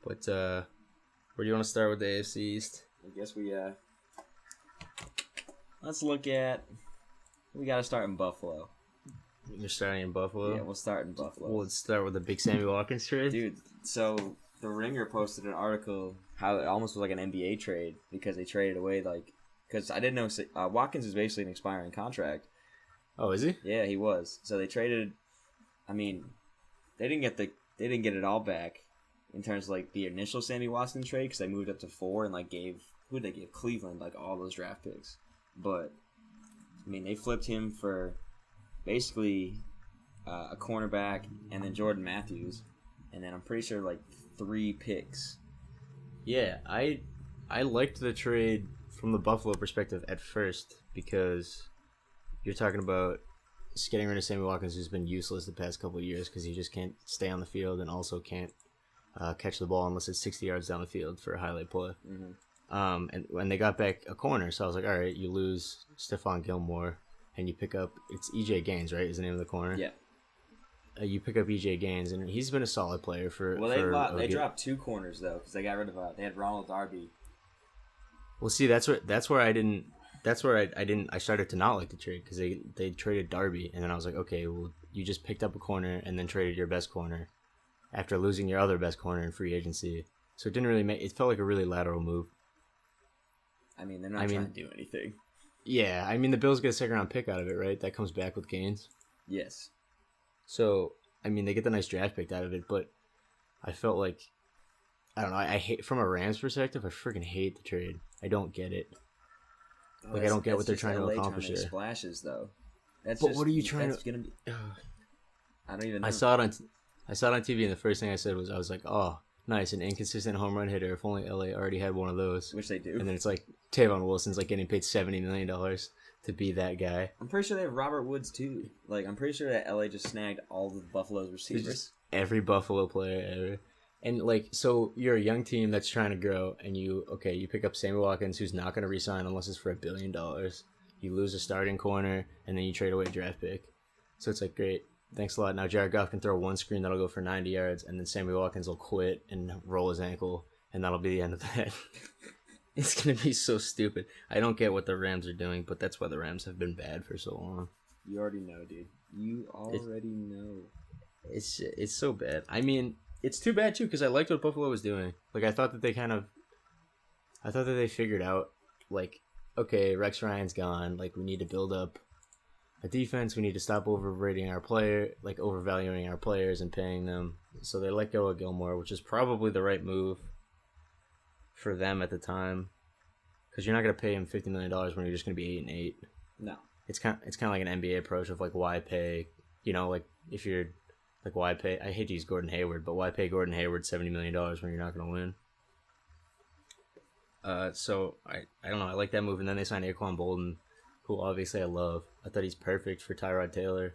But where do you want to start with the AFC East? I guess let's look at. We got to start in Buffalo. You're starting in Buffalo? Yeah, we'll start in Buffalo. Well, let's start with the big Sammy Watkins trade. Dude, so The Ringer posted an article how it almost was like an NBA trade because they traded away, because I didn't know Watkins is basically an expiring contract. Oh, is he? Yeah, he was. So they traded. I mean, they didn't get it all back in terms of the initial Sammy Watkins trade because they moved up to 4 and who'd they give Cleveland all those draft picks. But I mean, they flipped him for basically a cornerback and then Jordan Matthews, and then I'm pretty sure 3 picks. Yeah, I liked the trade from the Buffalo perspective at first because you're talking about just getting rid of Sammy Watkins, who's been useless the past couple of years because he just can't stay on the field and also can't catch the ball unless it's 60 yards down the field for a highlight play. Mm-hmm. And when they got back a corner, so I was like, all right, you lose Stephon Gilmore and you pick up, it's EJ Gaines, right, is the name of the corner? Yeah. You pick up EJ Gaines, and he's been a solid player for. Well, they dropped 2 corners though because they got rid of they had Ronald Darby. Well, see, that's where I didn't. I started to not like the trade because they traded Darby, and then I was like, okay, well, you just picked up a corner and then traded your best corner after losing your other best corner in free agency. So it didn't really make. It felt like a really lateral move. I mean, they're not trying to do anything. Yeah, I mean, the Bills get a second round pick out of it, right? That comes back with Gaines. Yes. So, I mean, they get the nice draft pick out of it, but I felt like, I don't know, I hate, from a Rams perspective, I freaking hate the trade. I don't get it. I don't get what they're trying to accomplish there. Splashes, though. What are you trying to... Gonna be... I don't even know. I saw it on TV, and the first thing I said was, I was like, oh, nice, an inconsistent home run hitter. If only LA already had one of those. Which they do. And then it's like, Tavon Wilson's getting paid $70 million to be that guy. I'm pretty sure they have Robert Woods too. I'm pretty sure that LA just snagged all of Buffalo's receivers. Every Buffalo player ever. And so you're a young team that's trying to grow, and you pick up Sammy Watkins, who's not going to resign unless it's for $1 billion. You lose a starting corner, and then you trade away a draft pick. So it's great. Thanks a lot. Now Jared Goff can throw one screen that'll go for 90 yards, and then Sammy Watkins will quit and roll his ankle, and that'll be the end of that. It's going to be so stupid. I don't get what the Rams are doing, but that's why the Rams have been bad for so long. You already know, dude. You already know. It's so bad. I mean, it's too bad, too, because I liked what Buffalo was doing. I thought that they figured out, okay, Rex Ryan's gone. We need to build up a defense. We need to stop overvaluing our players and paying them. So they let go of Gilmore, which is probably the right move for them at the time, because you're not going to pay him $50 million when you're just going to be 8-8. No, it's kind of like an NBA approach of why pay, if you're why pay. I hate to use Gordon Hayward, but why pay Gordon Hayward $70 million when you're not going to win? So I don't know. I like that move, and then they signed Anquan Bolden, who obviously I love. I thought he's perfect for Tyrod Taylor,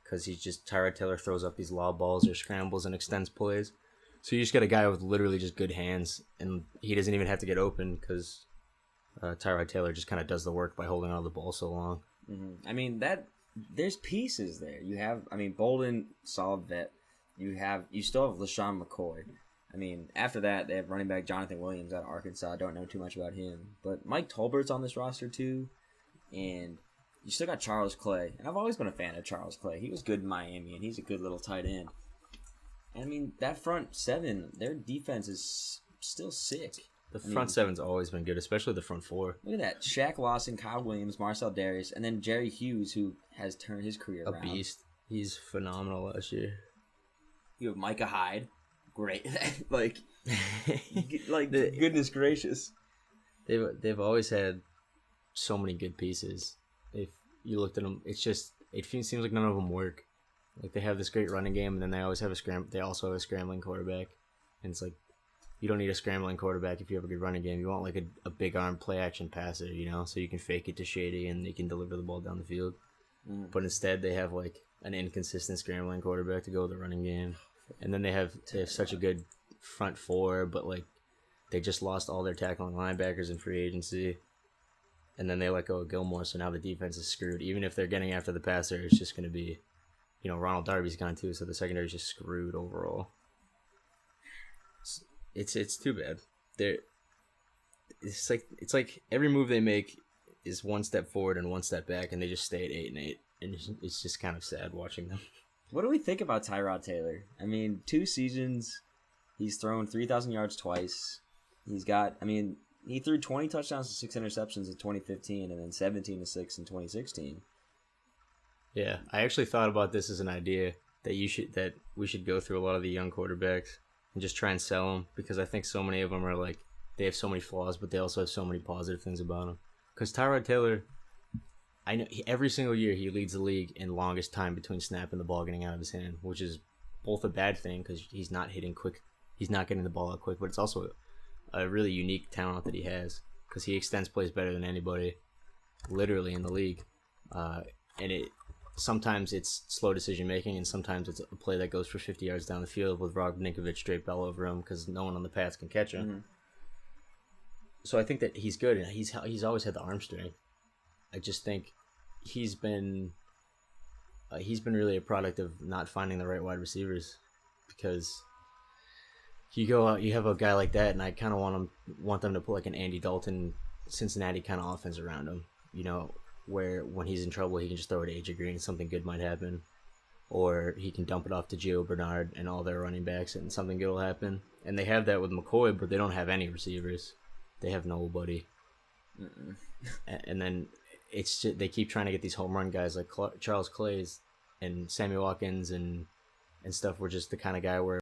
because Tyrod Taylor throws up these lob balls or scrambles and extends plays. So you just got a guy with literally just good hands, and he doesn't even have to get open because Tyrod Taylor just kind of does the work by holding on to the ball so long. Mm-hmm. I mean, there's pieces there. You have, Bolden, solid vet. You still have LaShawn McCoy. After that, they have running back Jonathan Williams out of Arkansas. I don't know too much about him. But Mike Tolbert's on this roster too. And you still got Charles Clay. And I've always been a fan of Charles Clay. He was good in Miami, and he's a good little tight end. That front seven, their defense is still sick. The front seven's always been good, especially the front four. Look at that. Shaq Lawson, Kyle Williams, Marcel Darius, and then Jerry Hughes, who has turned his career around. A beast. He's phenomenal last year. You have Micah Hyde. Great. Goodness gracious. They've always had so many good pieces. If you looked at them, it seems like none of them work. They have this great running game, and then they always have they also have a scrambling quarterback. And it's you don't need a scrambling quarterback if you have a good running game. You want a big arm play action passer, so you can fake it to Shady and they can deliver the ball down the field. Mm. But instead they have an inconsistent scrambling quarterback to go with the running game. And then they have such a good front four, but they just lost all their tackling linebackers in free agency. And then they let go of Gilmore, so now the defense is screwed. Even if they're getting after the passer, it's just going to be, Ronald Darby's gone too, so the secondary is just screwed overall. It's too bad. They're it's like every move they make is one step forward and one step back, and they just stay at 8-8, and it's just kind of sad watching them. What do we think about Tyrod Taylor? I mean, 2 seasons, he's thrown 3,000 yards twice. He's got, I mean, he threw 20 touchdowns to 6 interceptions in 2015, and then 17 to 6 in 2016. Yeah, I actually thought about this as an idea that we should go through a lot of the young quarterbacks and just try and sell them, because I think so many of them are like, they have so many flaws, but they also have so many positive things about them. Because Tyrod Taylor, I know every single year he leads the league in longest time between snap and the ball getting out of his hand, which is both a bad thing because he's not hitting quick, he's not getting the ball out quick, but it's also a really unique talent that he has because he extends plays better than anybody, literally in the league. And sometimes it's slow decision making, and sometimes it's a play that goes for 50 yards down the field with Rob Ninkovich straight bell over him because no one on the Pats can catch him. Mm-hmm. So I think that he's good, and he's always had the arm strength. I just think he's been really a product of not finding the right wide receivers, because you go out, you have a guy like that, and I kind of want them to put like an Andy Dalton, Cincinnati kind of offense around him, you know, where when he's in trouble he can just throw it to AJ Green and something good might happen, or he can dump it off to Gio Bernard and all their running backs and something good will happen. And they have that with McCoy, but they don't have any receivers. They have nobody. And then it's just, they keep trying to get these home run guys like Charles Clays and Sammy Watkins and stuff. We're just the kind of guy where